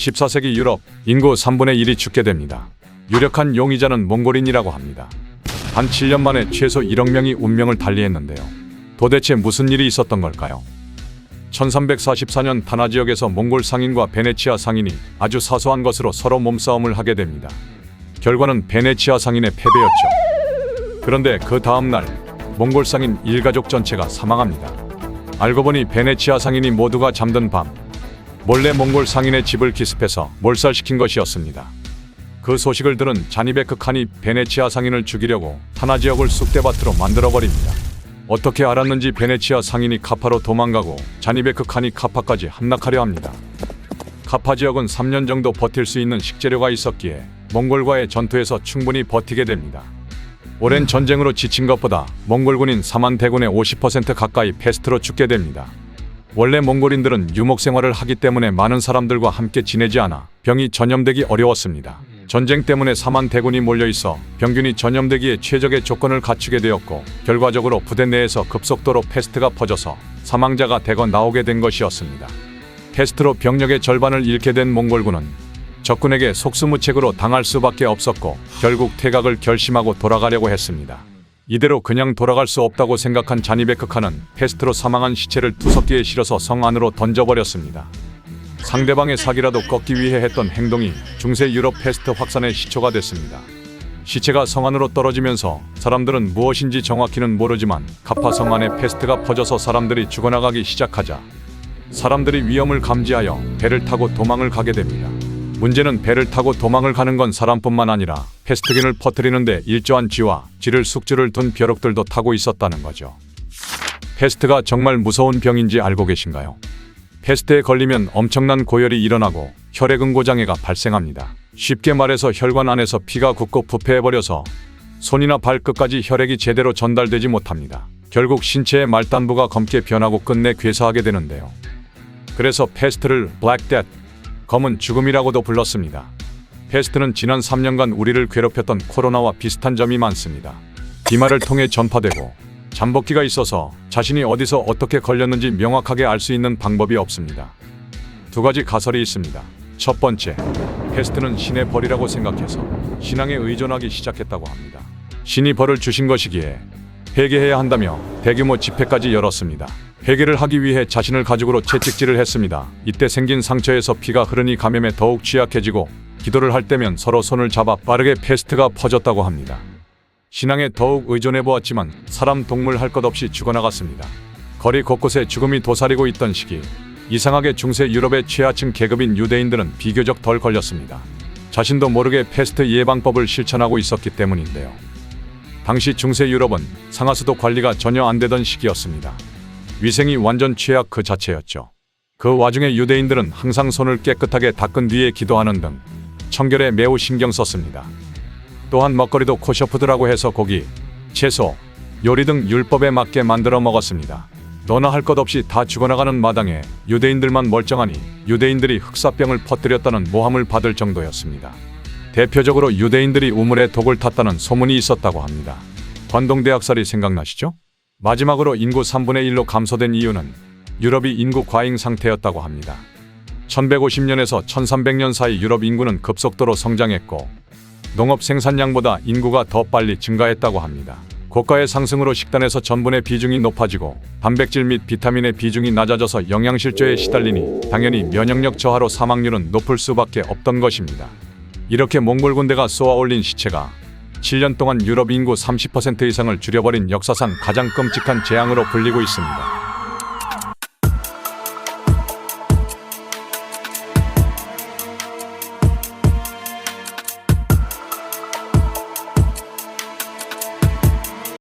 14세기 유럽 인구 3분의 1이 죽게 됩니다. 유력한 용의자는 몽골인이라고 합니다. 단 7년 만에 최소 1억 명이 운명을 달리했는데요. 도대체 무슨 일이 있었던 걸까요? 1344년 타나 지역에서 몽골 상인과 베네치아 상인이 아주 사소한 것으로 서로 몸싸움을 하게 됩니다. 결과는 베네치아 상인의 패배였죠. 그런데 그 다음날 몽골 상인 일가족 전체가 사망합니다. 알고 보니 베네치아 상인이 모두가 잠든 밤 몰래 몽골 상인의 집을 기습해서 몰살시킨 것이었습니다. 그 소식을 들은 자니베크 칸이 베네치아 상인을 죽이려고 타나 지역을 쑥대밭으로 만들어버립니다. 어떻게 알았는지 베네치아 상인이 카파로 도망가고 자니베크 칸이 카파까지 함락하려 합니다. 카파 지역은 3년 정도 버틸 수 있는 식재료가 있었기에 몽골과의 전투에서 충분히 버티게 됩니다. 오랜 전쟁으로 지친 것보다 몽골 군인 4만 대군의 50% 가까이 패스트로 죽게 됩니다. 원래 몽골인들은 유목 생활을 하기 때문에 많은 사람들과 함께 지내지 않아 병이 전염되기 어려웠습니다. 전쟁 때문에 4만 대군이 몰려있어 병균이 전염되기에 최적의 조건을 갖추게 되었고 결과적으로 부대 내에서 급속도로 패스트가 퍼져서 사망자가 대거 나오게 된 것이었습니다. 패스트로 병력의 절반을 잃게 된 몽골군은 적군에게 속수무책으로 당할 수밖에 없었고 결국 퇴각을 결심하고 돌아가려고 했습니다. 이대로 그냥 돌아갈 수 없다고 생각한 자니베크 칸은 패스트로 사망한 시체를 투석기에 실어서 성 안으로 던져버렸습니다. 상대방의 사기라도 꺾기 위해 했던 행동이 중세 유럽 패스트 확산의 시초가 됐습니다. 시체가 성 안으로 떨어지면서 사람들은 무엇인지 정확히는 모르지만 카파 성 안에 패스트가 퍼져서 사람들이 죽어나가기 시작하자 사람들이 위험을 감지하여 배를 타고 도망을 가게 됩니다. 문제는 배를 타고 도망을 가는 건 사람뿐만 아니라 패스트균을 퍼뜨리는데 일조한 쥐와 쥐를 숙주를 둔 벼룩들도 타고 있었다는 거죠. 패스트가 정말 무서운 병인지 알고 계신가요? 패스트에 걸리면 엄청난 고열이 일어나고 혈액응고장애가 발생합니다. 쉽게 말해서 혈관 안에서 피가 굳고 부패해버려서 손이나 발끝까지 혈액이 제대로 전달되지 못합니다. 결국 신체의 말단부가 검게 변하고 끝내 괴사하게 되는데요. 그래서 패스트를 블랙 데스, 검은 죽음이라고도 불렀습니다. 패스트는 지난 3년간 우리를 괴롭혔던 코로나와 비슷한 점이 많습니다. 비말을 통해 전파되고 잠복기가 있어서 자신이 어디서 어떻게 걸렸는지 명확하게 알 수 있는 방법이 없습니다. 두 가지 가설이 있습니다. 첫 번째, 패스트는 신의 벌이라고 생각해서 신앙에 의존하기 시작했다고 합니다. 신이 벌을 주신 것이기에 회개해야 한다며 대규모 집회까지 열었습니다. 회개를 하기 위해 자신을 가죽으로 채찍질을 했습니다. 이때 생긴 상처에서 피가 흐르니 감염에 더욱 취약해지고 기도를 할 때면 서로 손을 잡아 빠르게 패스트가 퍼졌다고 합니다. 신앙에 더욱 의존해보았지만 사람 동물 할 것 없이 죽어나갔습니다. 거리 곳곳에 죽음이 도사리고 있던 시기 이상하게 중세 유럽의 최하층 계급인 유대인들은 비교적 덜 걸렸습니다. 자신도 모르게 패스트 예방법을 실천하고 있었기 때문인데요. 당시 중세 유럽은 상하수도 관리가 전혀 안 되던 시기였습니다. 위생이 완전 최악 그 자체였죠. 그 와중에 유대인들은 항상 손을 깨끗하게 닦은 뒤에 기도하는 등 청결에 매우 신경 썼습니다. 또한 먹거리도 코셔푸드라고 해서 고기, 채소, 요리 등 율법에 맞게 만들어 먹었습니다. 너나 할 것 없이 다 죽어나가는 마당에 유대인들만 멀쩡하니 유대인들이 흑사병을 퍼뜨렸다는 모함을 받을 정도였습니다. 대표적으로 유대인들이 우물에 독을 탔다는 소문이 있었다고 합니다. 관동대학살이 생각나시죠? 마지막으로 인구 3분의 1로 감소된 이유는 유럽이 인구 과잉 상태였다고 합니다. 1150년에서 1300년 사이 유럽 인구는 급속도로 성장했고 농업 생산량보다 인구가 더 빨리 증가했다고 합니다. 고가의 상승으로 식단에서 전분의 비중이 높아지고 단백질 및 비타민의 비중이 낮아져서 영양실조에 시달리니 당연히 면역력 저하로 사망률은 높을 수밖에 없던 것입니다. 이렇게 몽골 군대가 쏘아올린 시체가 7년 동안 유럽 인구 30% 이상을 줄여버린 역사상 가장 끔찍한 재앙으로 불리고 있습니다.